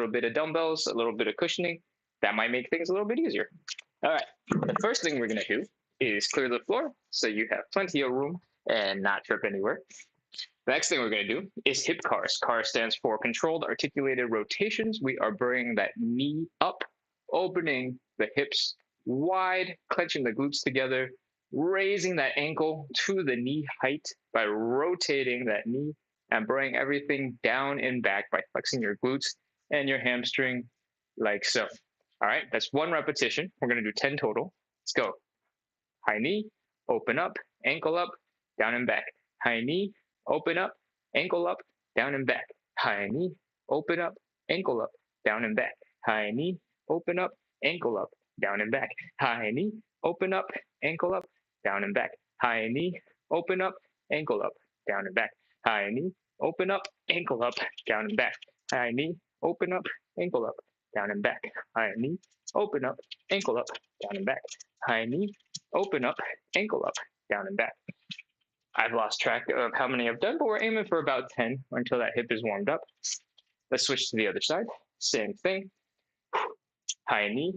little bit of dumbbells, a little bit of cushioning. That might make things a little bit easier. All right, the first thing we're going to do is clear the floor so you have plenty of room and not trip anywhere. The next thing we're going to do is hip CARs. CAR stands for controlled articulated rotations. We are bringing that knee up, opening the hips wide, clenching the glutes together, raising that ankle to the knee height by rotating that knee, and bring everything down and back by flexing your glutes and your hamstring like so. All right, that's 1 repetition. We're going to do 10 total. Let's go. High knee, open up, ankle up, down and back. High knee, open up, ankle up, down and back. High knee, open up, ankle up, down and back. High knee, open up, ankle up, down and back. High knee, open up, ankle up, down and back. High knee, open up, ankle up, down and back. High knee, open up, ankle up, down and back. High knee, open up, ankle up, down and back. High knee, open up, ankle up, down and back. High knee, open up, ankle up, down and back. I've lost track of how many I've done, but we're aiming for about 10 until that hip is warmed up. Let's switch to the other side. Same thing. High knee,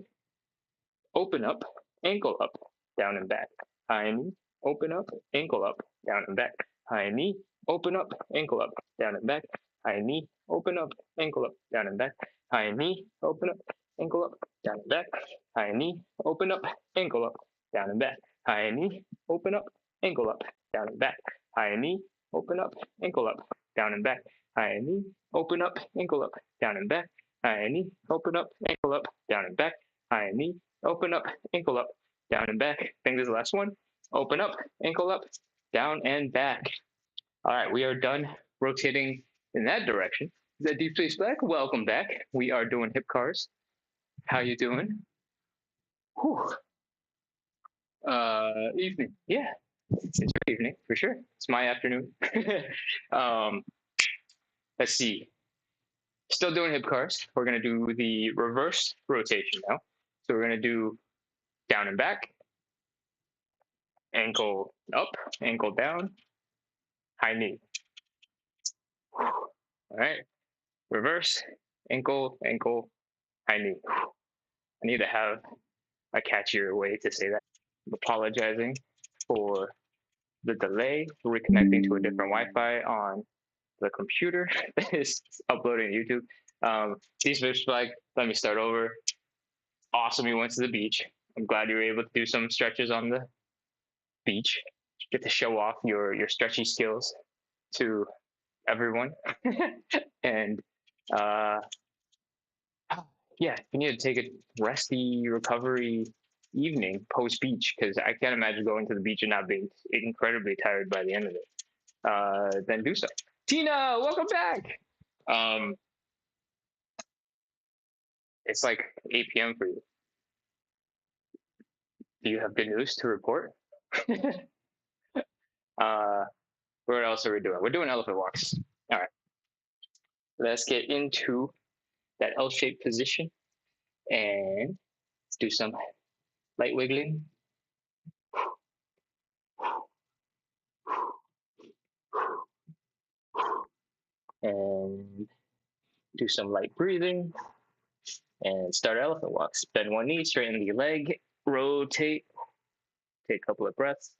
open up, ankle up, down and back. High knee, open up, ankle up, down and back. High knee, open up, ankle up, down and back. High knee, open up, ankle up, down and back. High knee, open up, ankle up, down and back. High knee, open up, ankle up, down and back. High knee, open up, ankle up, down and back. High knee, open up, ankle up, down and back. High knee, open up, ankle up, down and back. High knee, open up, ankle up, down and back. High knee, open up, ankle up, down and back. I think this is the last one. Open up, ankle up, down and back. All right, we are done rotating in that direction. Is that Deep Space Black? Welcome back. We are doing hip CARs. How you doing? Whew. Evening. Yeah, it's your evening for sure. It's my afternoon. Let's see. Still doing hip CARs. We're gonna do the reverse rotation now. So we're gonna do down and back, ankle up, ankle down, high knee. All right. Reverse, ankle, ankle, high knee. I need to have a catchier way to say that. I'm apologizing for the delay, reconnecting to a different Wi-Fi on the computer that is uploading to YouTube. These fish flag, let me start over. Awesome, you went to the beach. I'm glad you were able to do some stretches on the beach. Get to show off your stretchy skills to everyone. And yeah, you need to take a resty recovery evening post beach, because I can't imagine going to the beach and not being incredibly tired by the end of it. Then do so. Tina, welcome back. It's like 8 p.m. for you. Do you have good news to report? What else are we doing? We're doing elephant walks. All right. Let's get into that L-shaped position and let's do some light wiggling. And do some light breathing and start elephant walks. Bend one knee, straighten the leg, rotate, take a couple of breaths.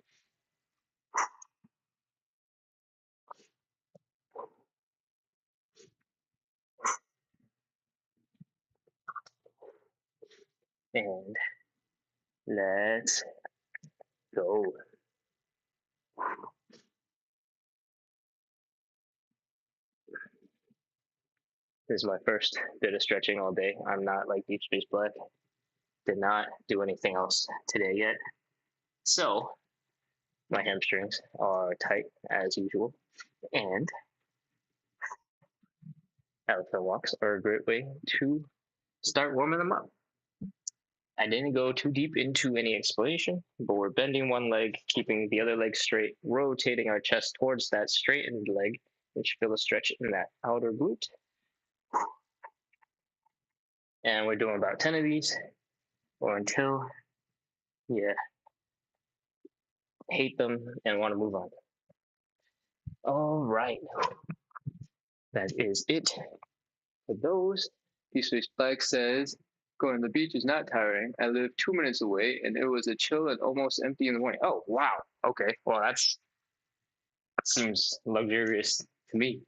And let's go. This is my first bit of stretching all day. I'm not like Deep Space Black. Did not do anything else today yet. So my hamstrings are tight as usual. And elephant walks are a great way to start warming them up. I didn't go too deep into any explanation, but we're bending one leg, keeping the other leg straight, rotating our chest towards that straightened leg, which feel a stretch in that outer glute. And we're doing about 10 of these, or until you hate them and want to move on. All right. That is it for those. Black says, going to the beach is not tiring. I live 2 minutes away, and it was a chill and almost empty in the morning. Oh, wow. Okay. Well, that seems luxurious to me.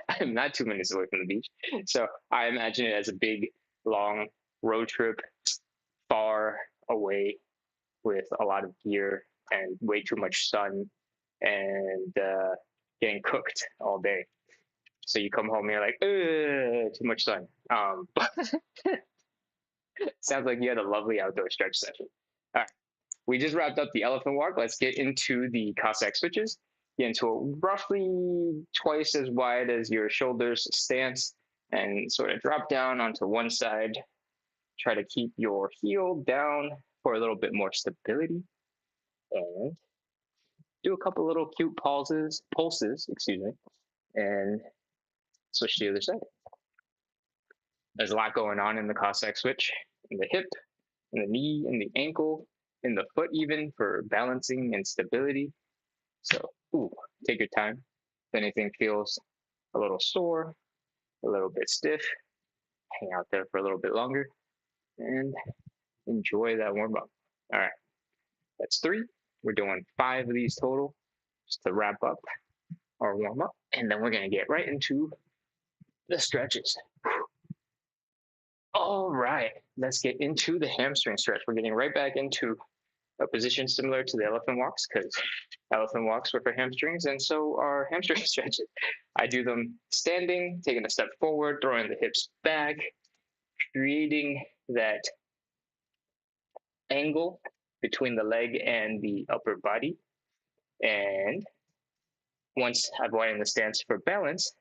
I'm not 2 minutes away from the beach. So I imagine it as a big, long road trip far away with a lot of gear and way too much sun and getting cooked all day. So you come home and you're like, too much sun. But sounds like you had a lovely outdoor stretch session. All right, we just wrapped up the elephant walk. Let's get into the Cossack switches. Get into a roughly twice as wide as your shoulders stance and sort of drop down onto one side. Try to keep your heel down for a little bit more stability. And do a couple little cute pulses, and switch to the other side. There's a lot going on in the Cossack switch, in the hip, in the knee, in the ankle, in the foot even for balancing and stability. So, take your time. If anything feels a little sore, a little bit stiff, hang out there for a little bit longer and enjoy that warm up. All right, that's 3. We're doing 5 of these total just to wrap up our warm up. And then we're going to get right into the stretches. All right, let's get into the hamstring stretch. We're getting right back into a position similar to the elephant walks because elephant walks were for hamstrings, and so are hamstring stretches. I do them standing, taking a step forward, throwing the hips back, creating that angle between the leg and the upper body. And once I've widened the stance for balance,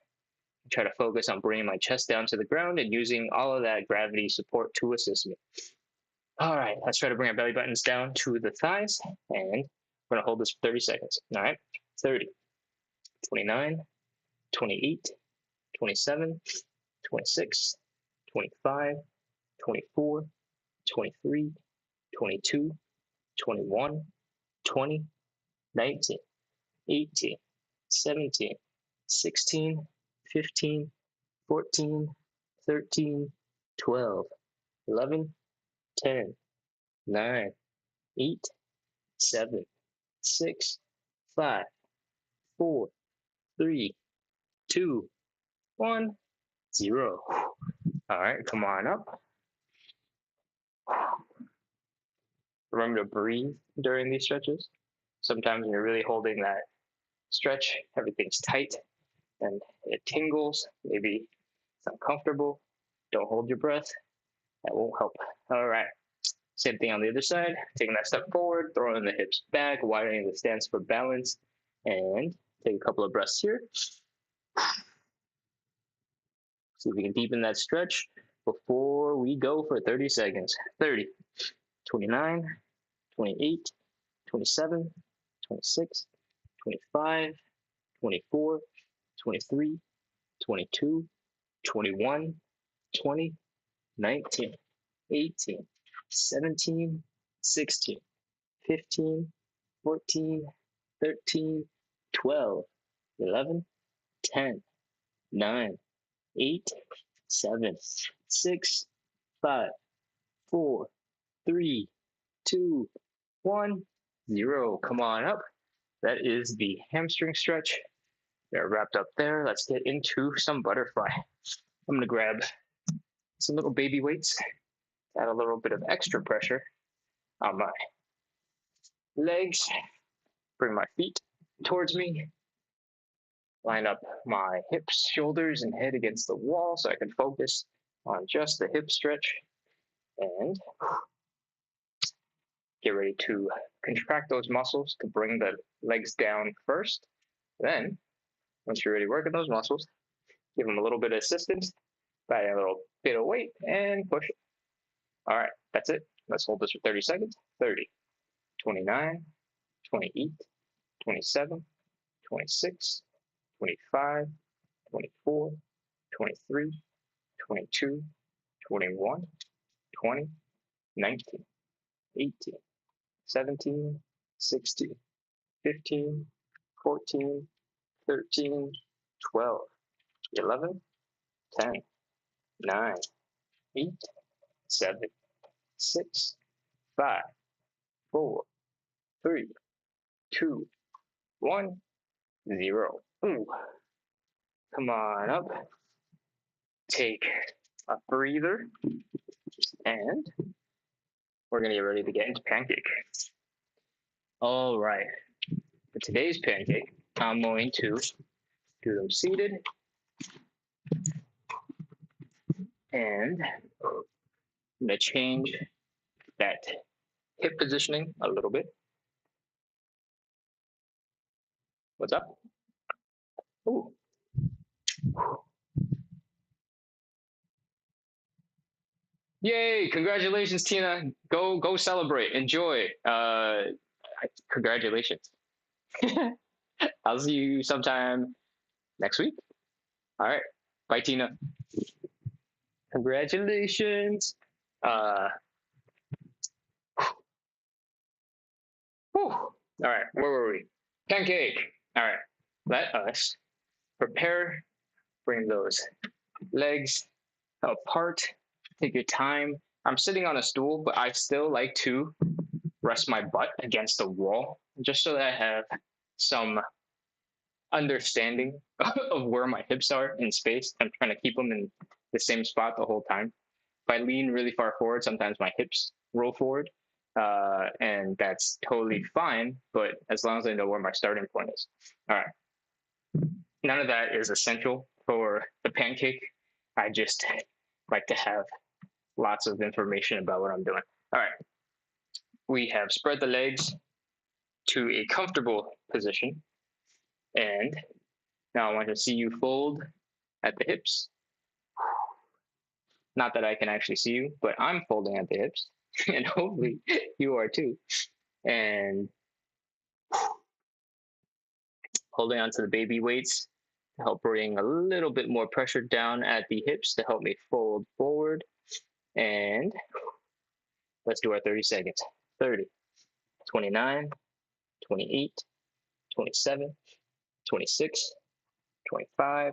I try to focus on bringing my chest down to the ground and using all of that gravity support to assist me. All right, let's try to bring our belly buttons down to the thighs, and we're gonna hold this for 30 seconds. All right, 30, 29, 28, 27, 26, 25, 24, 23, 22, 21, 20, 19, 18, 17, 16, 15, 14, 13, 12, 11, 10, 9, 8, 7, 6, 5, 4, 3, 2, 1, 0. All right, come on up. Remember to breathe during these stretches. Sometimes when you're really holding that stretch, everything's tight and it tingles. Maybe it's uncomfortable. Don't hold your breath. That won't help. All right. Same thing on the other side. Taking that step forward, throwing the hips back, widening the stance for balance, and take a couple of breaths here. See if we can deepen that stretch before we go for 30 seconds. 30, 29, 28, 27, 26, 25, 24, 23, 22, 21, 20, 19, 18, 17, 16, 15, 14, 13, 12, 11, 10, 9, 8, 7, 6, 5, 4, 3, 2, 1, 0. Come on up. That is the hamstring stretch. They're wrapped up there. Let's get into some butterfly. I'm going to grab some little baby weights, add a little bit of extra pressure on my legs, bring my feet towards me, line up my hips, shoulders, and head against the wall so I can focus on just the hip stretch, and get ready to contract those muscles to bring the legs down first. Then, once you're ready working those muscles, give them a little bit of assistance by a little bit of weight and push it. All right, that's it. Let's hold this for 30 seconds. 30, 29, 28, 27, 26, 25, 24, 23, 22, 21, 20, 19, 18, 17, 16, 15, 14, 13, 12, 11, 10, 9, 8, 7, 6, 5, 4, 3, 2, 1, 0. Ooh. Come on up. Take a breather. And we're going to get ready to get into Pancake. All right. For today's Pancake, I'm going to do them seated. And I'm going to change that hip positioning a little bit. What's up? Ooh. Yay! Congratulations, Tina. Go celebrate. Enjoy. Congratulations. I'll see you sometime next week. All right. Bye, Tina. Congratulations. All right. Where were we? Pancake. All right. Let us prepare. Bring those legs apart. Take your time. I'm sitting on a stool, but I still like to rest my butt against the wall just so that I have some understanding of where my hips are in space. I'm trying to keep them in the same spot the whole time. If I lean really far forward, sometimes my hips roll forward, and that's totally fine. But as long as I know where my starting point is. All right. None of that is essential for the pancake. I just like to have lots of information about what I'm doing. All right. We have spread the legs to a comfortable position. And now I want to see you fold at the hips. Not that I can actually see you, but I'm folding at the hips. And hopefully you are too. And holding onto the baby weights to help bring a little bit more pressure down at the hips to help me fold forward. And let's do our 30 seconds. 30, 29, 28, 27, 26, 25,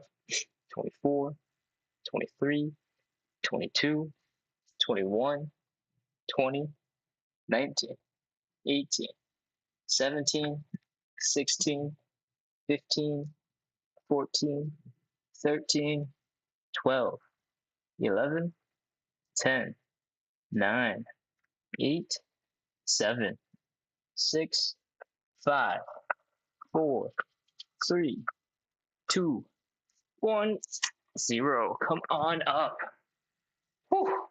24, 23, 22, 21, 20, 19, 18, 17, 16, 15, 14, 13, 12, 11, 10, 9, 8, 7, 6, 5, 4, 3, 2, 1, 0. Come on up. Whew.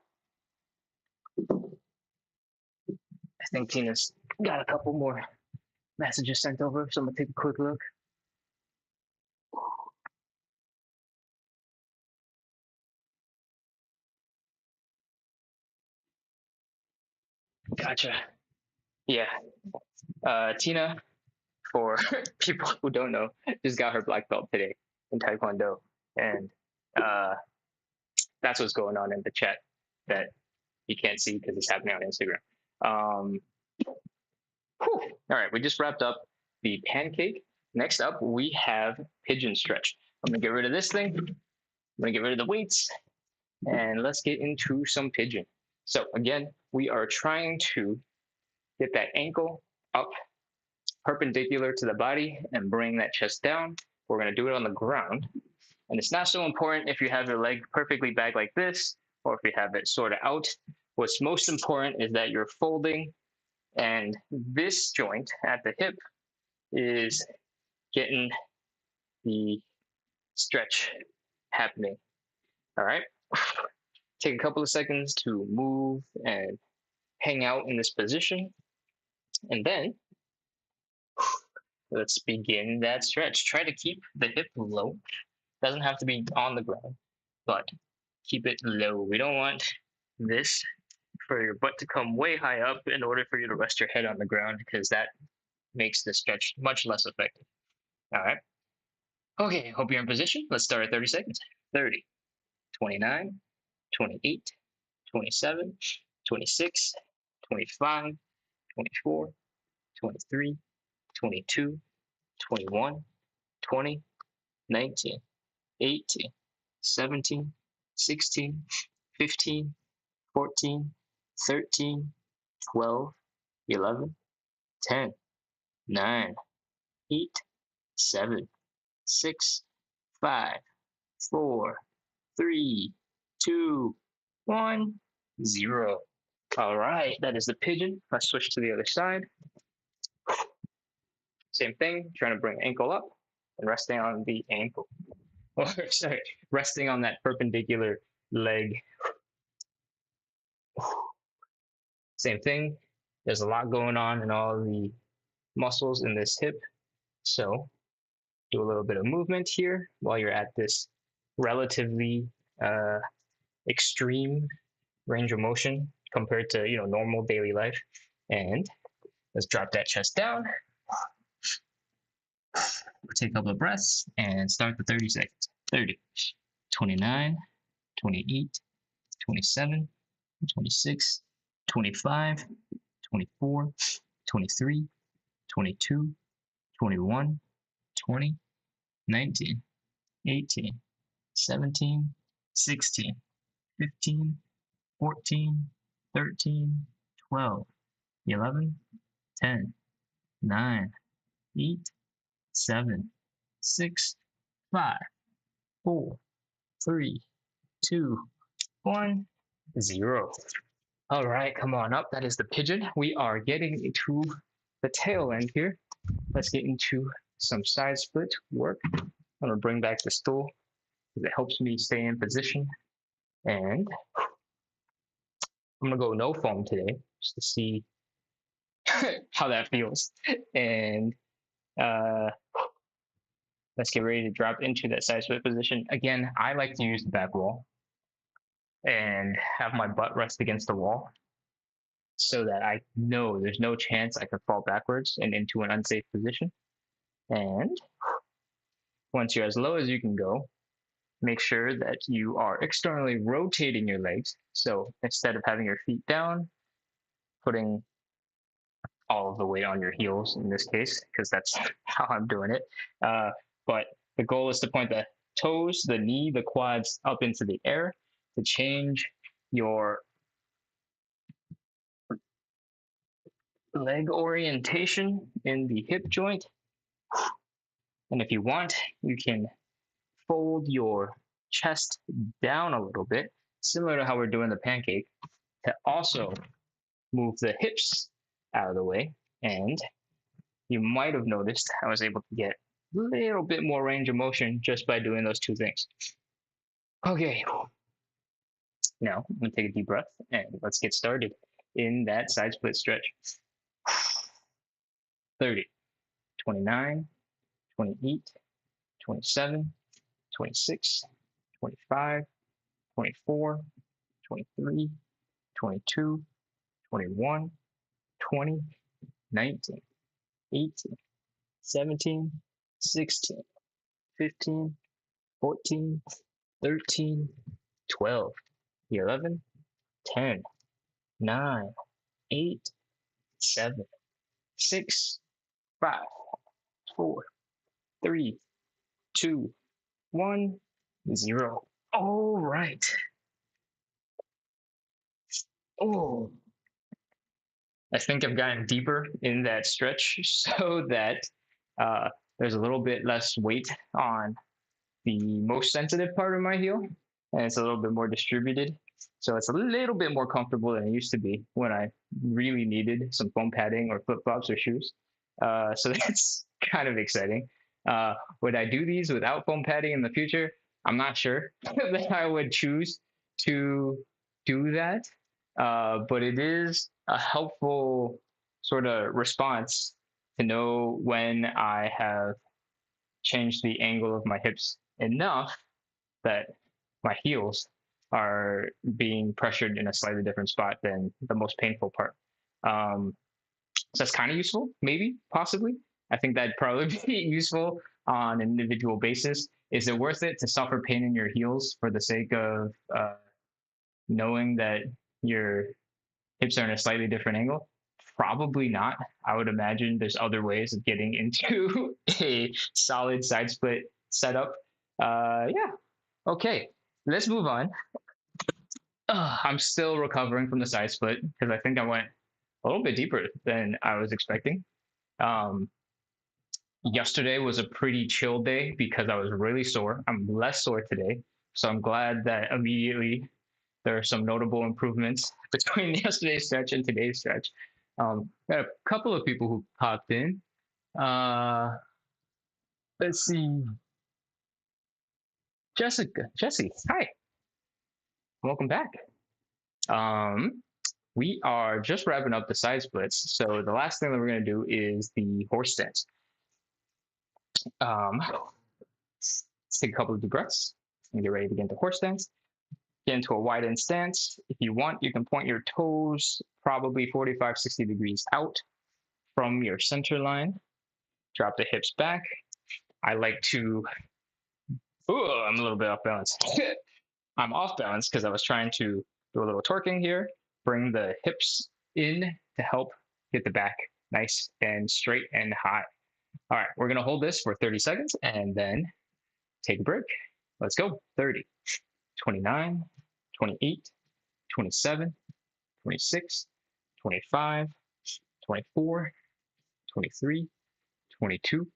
I think Tina's got a couple more messages sent over, so I'm gonna take a quick look. Gotcha. Yeah. Tina, for people who don't know, just got her black belt today in Taekwondo. And that's what's going on in the chat that you can't see because it's happening on Instagram. All right, we just wrapped up the pancake. Next up, we have pigeon stretch. I'm gonna get rid of this thing. I'm gonna get rid of the weights, and let's get into some pigeon. So again, we are trying to get that ankle up perpendicular to the body and bring that chest down. We're gonna do it on the ground. And it's not so important if you have your leg perfectly back like this, or if you have it sort of out. What's most important is that you're folding, and this joint at the hip is getting the stretch happening. All right. Take a couple of seconds to move and hang out in this position. And then let's begin that stretch. Try to keep the hip low. Doesn't have to be on the ground, but keep it low. We don't want this for your butt to come way high up in order for you to rest your head on the ground, because that makes the stretch much less effective. All right. Okay, hope you're in position. Let's start at 30 seconds. 30, 29, 28, 27, 26, 25, 24, 23, 22, 21, 20, 19, 18, 17, 16, 15, 14, 13, 12, 11, 10, 9, 8, 7, 6, 5, 4, 3, 2, 1, 0. All right, that is the pigeon. Let's switch to the other side. Same thing, trying to bring ankle up and resting on the ankle. Or sorry, resting on that perpendicular leg. Same thing. There's a lot going on in all the muscles in this hip. So do a little bit of movement here while you're at this relatively extreme range of motion compared to normal daily life. And let's drop that chest down. Take a couple of breaths and start the 30 seconds. 30, 29, 28, 27, 26, 25, 24, 23, 22, 21, 20, 19, 18, 17, 16, 15, 14, 13, 12, 11, 10, 9, 8, 7, 6, 5, 4, 3, 2, 1, 0. All right, come on up. That is the pigeon. We are getting into the tail end here. Let's get into some side split work. I'm gonna bring back the stool because it helps me stay in position. And I'm gonna go no foam today just to see how that feels. And let's get ready to drop into that side split position. Again, I like to use the back wall and have my butt rest against the wall so that I know there's no chance I could fall backwards and into an unsafe position. And once you're as low as you can go, make sure that you are externally rotating your legs. So instead of having your feet down, putting all of the weight on your heels in this case, because that's how I'm doing it. But the goal is to point the toes, the knee, the quads up into the air to change your leg orientation in the hip joint. And if you want, you can fold your chest down a little bit, similar to how we're doing the pancake, to also move the hips out of the way. And you might have noticed I was able to get a little bit more range of motion just by doing those two things. Okay, now I'm gonna take a deep breath and let's get started in that side split stretch. 30, 29, 28, 27, 26, 25, 24, 23, 22, 21, 20, 19, 18, 17, 16, 15, 14, 13, 12, 11, 10, 9, 8, 7, 6, 5, 4, 3, 2, 1, 0. All right. Oh, I think I've gotten deeper in that stretch so that there's a little bit less weight on the most sensitive part of my heel, and it's a little bit more distributed. So it's a little bit more comfortable than it used to be when I really needed some foam padding or flip-flops or shoes. So that's kind of exciting. Would I do these without foam padding in the future? I'm not sure that I would choose to do that. But it is a helpful sort of response to know when I have changed the angle of my hips enough that my heels are being pressured in a slightly different spot than the most painful part. So that's kind of useful, maybe, possibly. I think that'd probably be useful on an individual basis. Is it worth it to suffer pain in your heels for the sake of knowing that your hips are in a slightly different angle? Probably not. I would imagine there's other ways of getting into a solid side split setup. Yeah. Okay. let's move on. I'm still recovering from the side split because I think I went a little bit deeper than I was expecting. Um, Yesterday was a pretty chill day because I was really sore. I'm less sore today, so I'm glad that immediately there are some notable improvements between yesterday's stretch and today's stretch. Got a couple of people who popped in. Uh, let's see. Jesse, hi, welcome back. Um, we are just wrapping up the side splits, so the last thing that we're going to do is the horse stance. Let's take a couple of deep breaths and get ready to get into horse stance. Get into a wide end stance. If you want, you can point your toes probably 45, 60 degrees out from your center line. Drop the hips back. I like to, I'm a little bit off balance. I'm off balance because I was trying to do a little torquing here. Bring the hips in to help get the back nice and straight and high. All right, we're gonna hold this for 30 seconds and then take a break. Let's go. 30, 29, 28, 27, 26, 25, 24, 23, 22,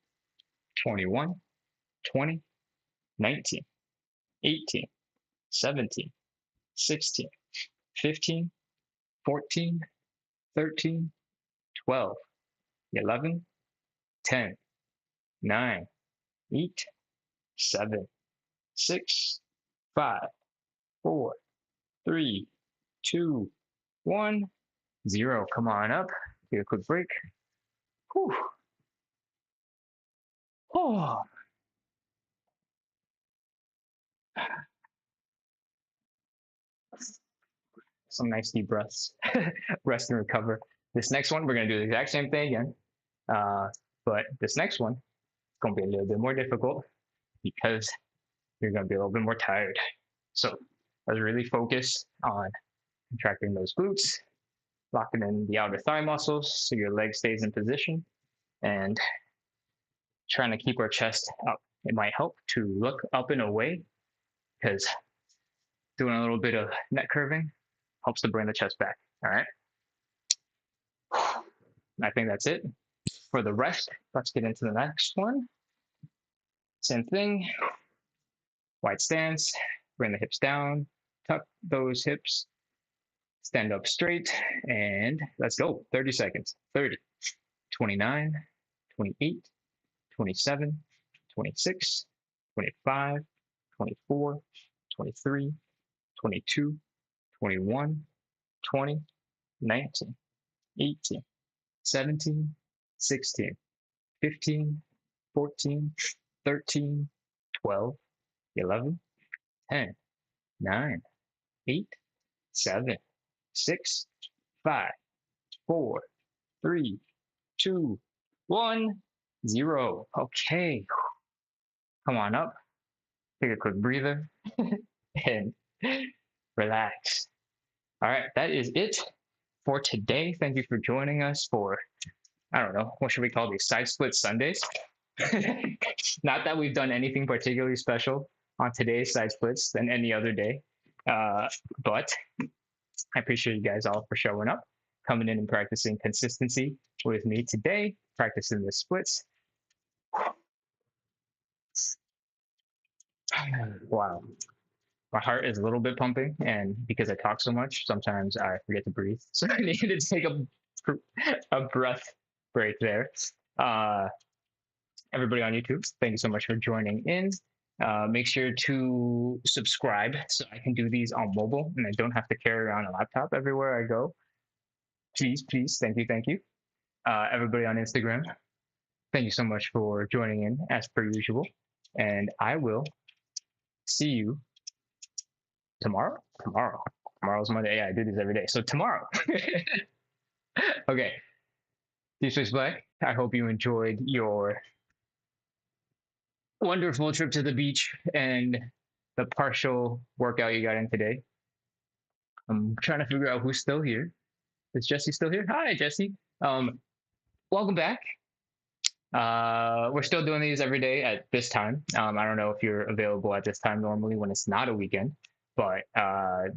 21, 20, 19, 18, 17, 16, 15, 14, 13, 12, 11, 10, 9, 8, 7, 6, 5, 4, 3, 2, 1, 0. Come on up. Take a quick break. Whew. Oh. Some nice deep breaths. Rest and recover. This next one, we're going to do the exact same thing again. But this next one is going to be a little bit more difficult because you're going to be a little bit more tired. So let's really focus on contracting those glutes, locking in the outer thigh muscles so your leg stays in position, and trying to keep our chest up. It might help to look up and away because doing a little bit of neck curving helps to bring the chest back. All right. I think that's it. For the rest, let's get into the next one. Same thing. Wide stance. Bring the hips down. Tuck those hips. Stand up straight. And let's go. 30 seconds. 30, 29, 28, 27, 26, 25, 24, 23, 22, 21, 20, 19, 18, 17, 16, 15, 14, 13, 12, 11, 10, 9, 8, 7, 6, 5, 4, 3, 2, 1, 0. Okay. Come on up. Take a quick breather and relax. All right, that is it for today. Thank you for joining us for, I don't know, what should we call these? Side split Sundays? Not that we've done anything particularly special on today's side splits than any other day. But I appreciate you guys all for showing up, coming in and practicing consistency with me today, practicing the splits. Wow. My heart is a little bit pumping, and because I talk so much, sometimes I forget to breathe. So I need to take a breath break there. Everybody on YouTube, thank you so much for joining in. Make sure to subscribe so I can do these on mobile and I don't have to carry around a laptop everywhere I go. Please, please, thank you, thank you. Everybody on Instagram, thank you so much for joining in as per usual. And I will see you tomorrow. Tomorrow's Monday. Yeah, I do this every day. So tomorrow. Okay. Deep Space Black, I hope you enjoyed your wonderful trip to the beach and the partial workout you got in today. I'm trying to figure out who's still here. Is Jesse still here? Hi, Jesse. Welcome back. We're still doing these every day at this time. I don't know if you're available at this time normally when it's not a weekend, but I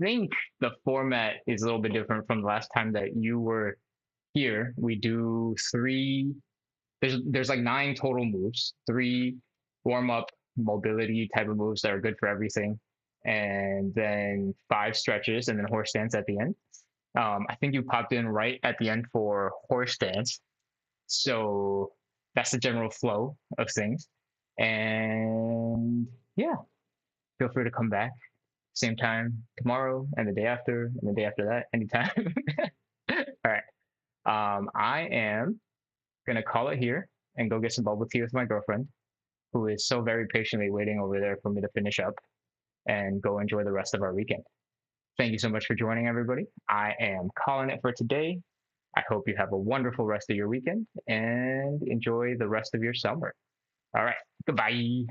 think the format is a little bit different from the last time that you were here. We do three. There's like 9 total moves, 3 warm up mobility type of moves that are good for everything, and then 5 stretches, and then horse stance at the end. I think you popped in right at the end for horse stance, so that's the general flow of things. And yeah, feel free to come back same time tomorrow and the day after and the day after that, anytime. All right. I am gonna call it here and go get some bubble tea with my girlfriend, who is so very patiently waiting over there for me to finish up and go enjoy the rest of our weekend. Thank you so much for joining, everybody. I am calling it for today. I hope you have a wonderful rest of your weekend and enjoy the rest of your summer. All right. Goodbye.